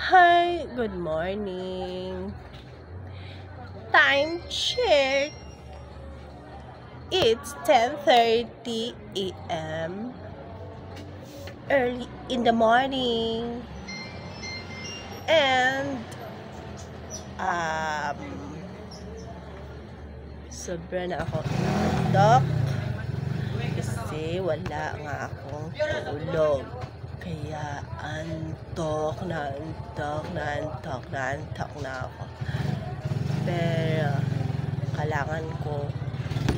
Hi, good morning. Time check. It's 10:30 a.m. Early in the morning. And um sobra na ako inantok kasi wala nga akong tulog. Kaya antok na ako. Pero kailangan ko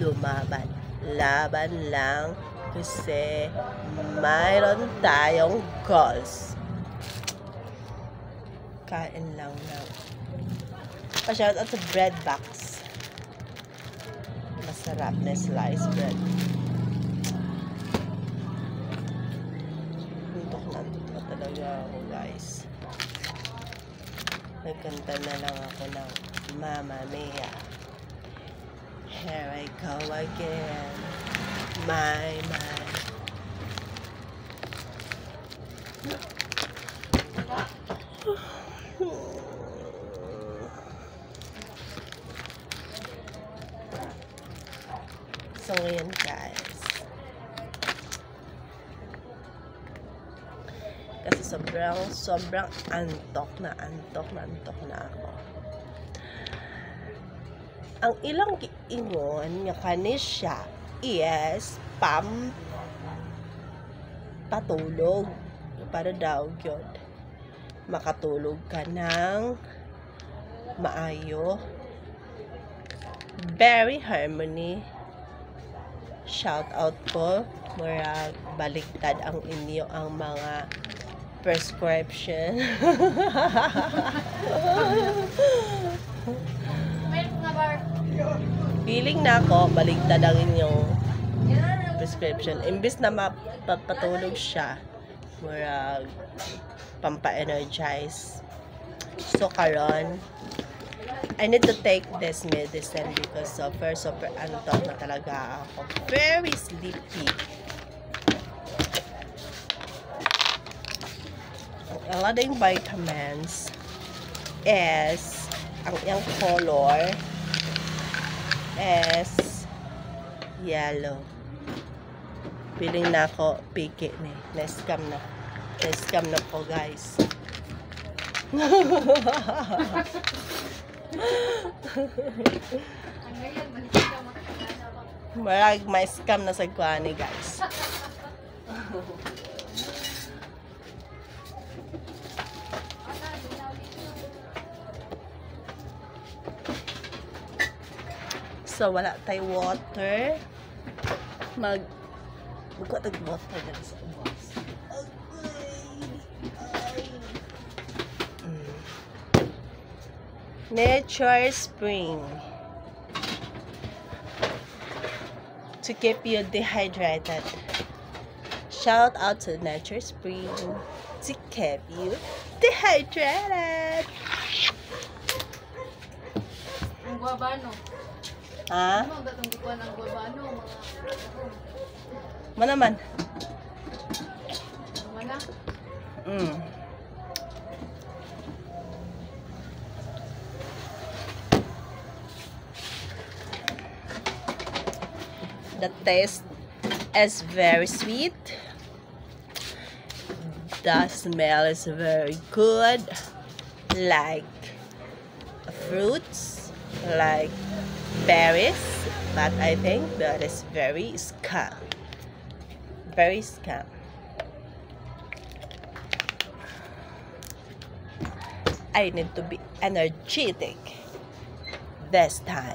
lumaban. Laban lang kasi mayroon tayong goals. Kain lang lang. Pa-shout out sa bread box. Masarap na sliced bread. Antok na talaga ako, guys. Nagkanta na lang ako ng Mamma Mia. Here I go again. My. So, ngayon, guys. Kasi sobrang antok na ako. Ang ilang ingon nga kanisya is patulog. Para daw yun. Makatulog ka ng maayo. Very harmony. Shout out po. Murag baligtad ang inyo ang mga prescription. Feeling na ako, baligtad ang inyong prescription. Imbis na mapapatulog siya, murag pampa-energize. So, karon, I need to take this medicine because super antok na talaga ako. Very sleepy. Ang ating vitamins is ang iyang color is yellow. Feeling na ako picky ni. Na-scam na po, guys. Marag may scam na sa kuwani, guys. So, wala tayo water. Buka tag water dyan sa ubos. Nature Spring. To keep you dehydrated. Shout out to Nature Spring. To keep you dehydrated. Ang guabano. Ha? Ano ang gatong gikuan ang guabano? Manaman? Mana? The taste is very sweet. The smell is very good. Like fruits, like berries, but I think that is very scam. Very scam. I need to be energetic this time.